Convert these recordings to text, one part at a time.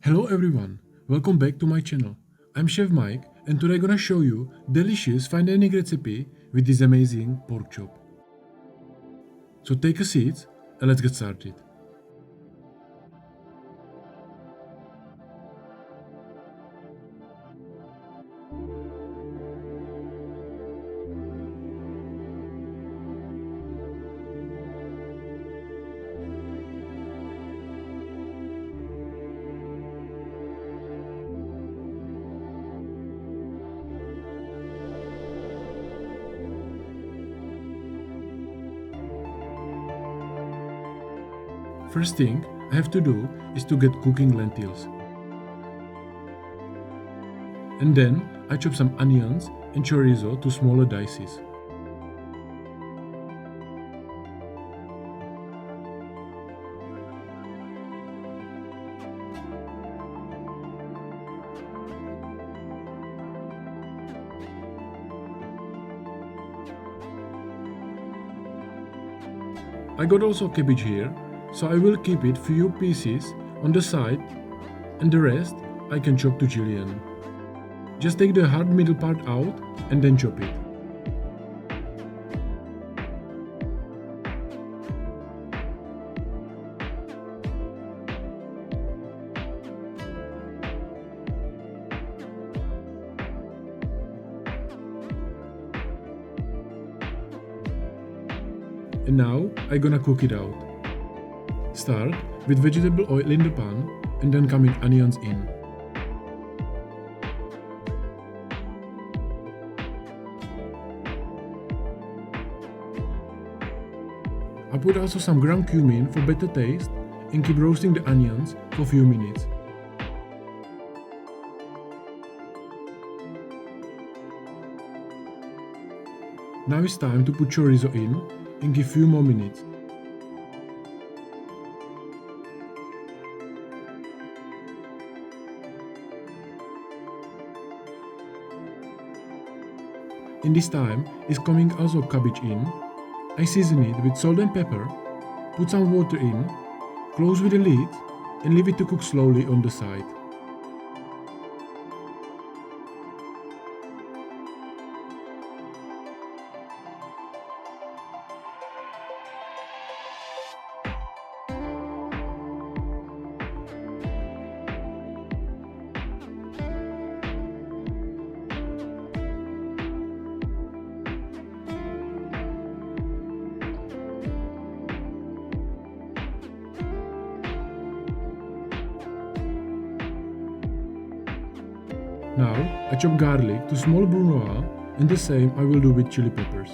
Hello everyone, welcome back to my channel. I'm Chef Mike and today I'm gonna show you delicious fine dining recipe with this amazing pork chop. So take a seat and let's get started. First thing I have to do is to get cooking lentils. And then I chop some onions and chorizo to smaller dices. I got also cabbage here, so I will keep it few pieces on the side and the rest I can chop to julienne. Just take the hard middle part out and then chop it. And now I'm gonna cook it out. Start with vegetable oil in the pan and then coming onions in. I put also some ground cumin for better taste and keep roasting the onions for a few minutes. Now it's time to put chorizo in and give few more minutes. In this time is coming also cabbage in. I season it with salt and pepper, put some water in, close with a lid and leave it to cook slowly on the side. Now I chop garlic to small brunoise and the same I will do with chili peppers.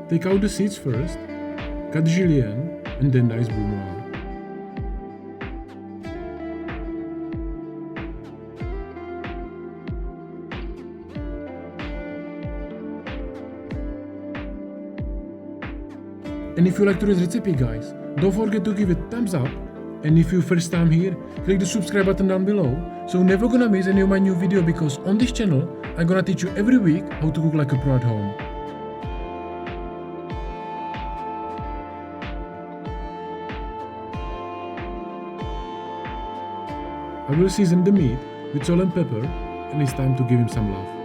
Take out the seeds first, cut julienne and then dice brunoise. And if you like today's recipe guys, don't forget to give it a thumbs up, and if you first time here, click the subscribe button down below so you're never gonna miss any of my new video, because on this channel I'm gonna teach you every week how to cook like a pro at home. I will season the meat with salt and pepper and it's time to give him some love.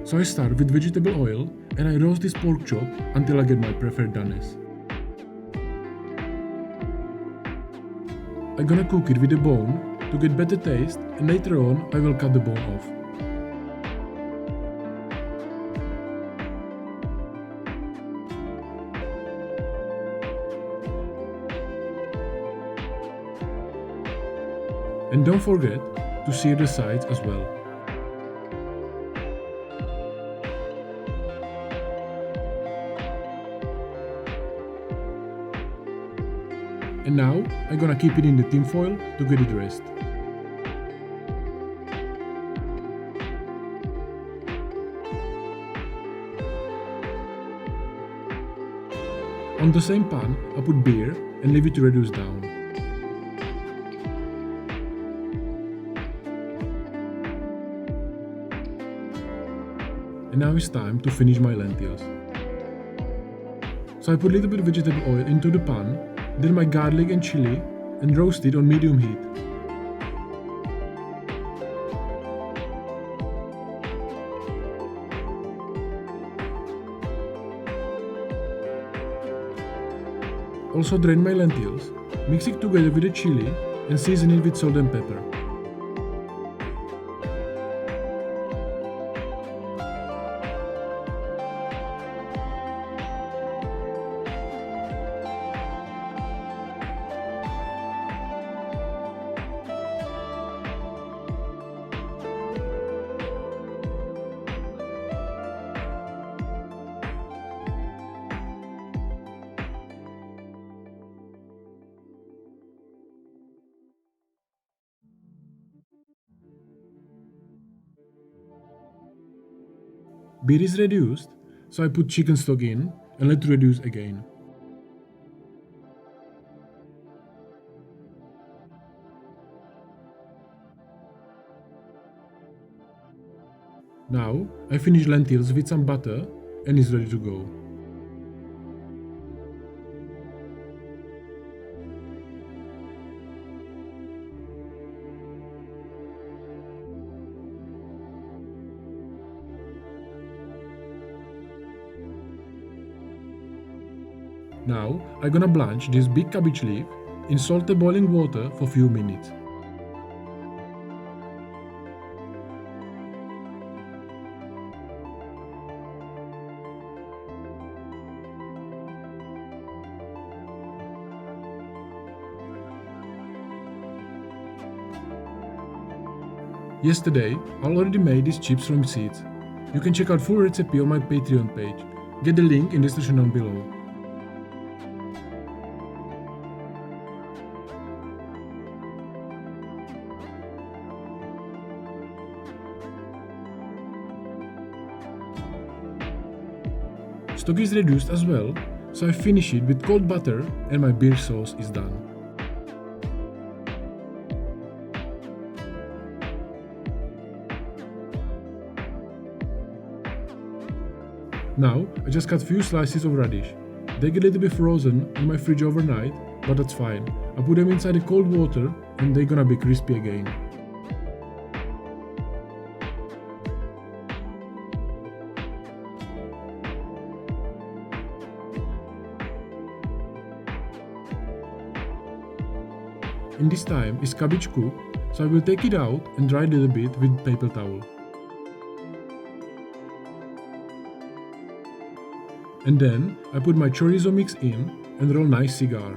So I start with vegetable oil and I roast this pork chop until I get my preferred doneness. I'm gonna cook it with the bone to get better taste, and later on I will cut the bone off. And don't forget to sear the sides as well. And now I'm gonna keep it in the tin foil to get it rest. On the same pan, I put beer and leave it to reduce down. And now it's time to finish my lentils. So I put a little bit of vegetable oil into the pan, then my garlic and chili, and roast it on medium heat. Also drain my lentils, mix it together with the chili, and season it with salt and pepper. Beer is reduced, so I put chicken stock in and let it reduce again. Now I finish lentils with some butter and it's ready to go. Now I'm gonna blanch this big cabbage leaf in salted boiling water for few minutes. Yesterday, I already made these chips from seeds. You can check out full recipe on my Patreon page. Get the link in the description down below. Stock is reduced as well, so I finish it with cold butter and my beer sauce is done. Now I just cut few slices of radish. They get a little bit frozen in my fridge overnight, but that's fine. I put them inside the cold water and they're gonna be crispy again. In this time is cabbage cooked, so I will take it out and dry a little bit with paper towel. And then I put my chorizo mix in and roll nice cigar.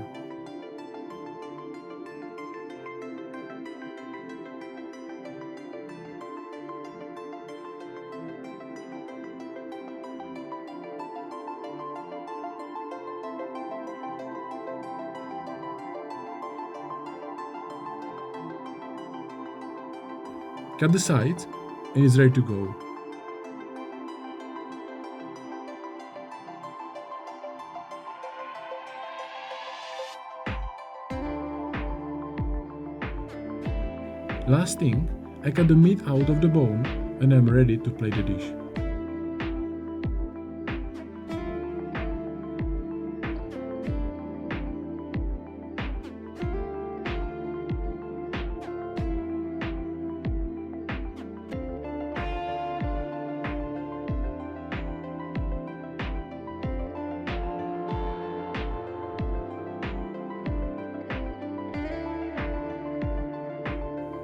Cut the sides and it's ready to go. Last thing, I cut the meat out of the bone and I'm ready to plate the dish.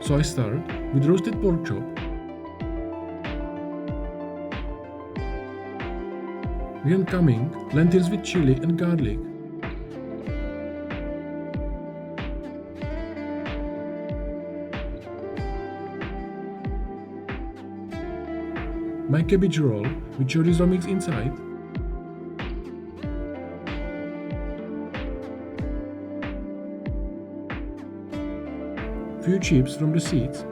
So I start with roasted pork chop, then coming lentils with chili and garlic, my cabbage roll with chorizo mix inside, few chips from the seeds,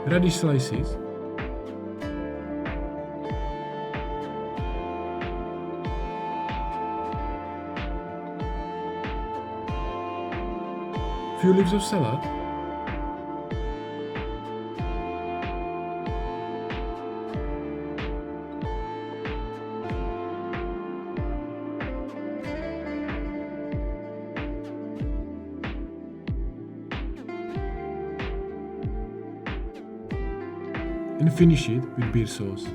radish slices, few leaves of salad, and finish it with beer sauce.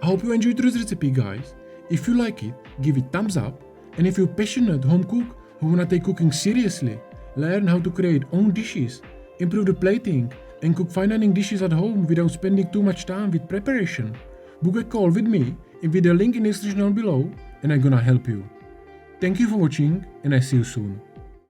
I hope you enjoyed this recipe, guys. If you like it, give it thumbs up, and if you're passionate home cook who wanna take cooking seriously, learn how to create own dishes, improve the plating, and cook fine dining dishes at home without spending too much time with preparation, book a call with me with the link in the description down below, and I'm gonna help you. Thank you for watching, and I see you soon.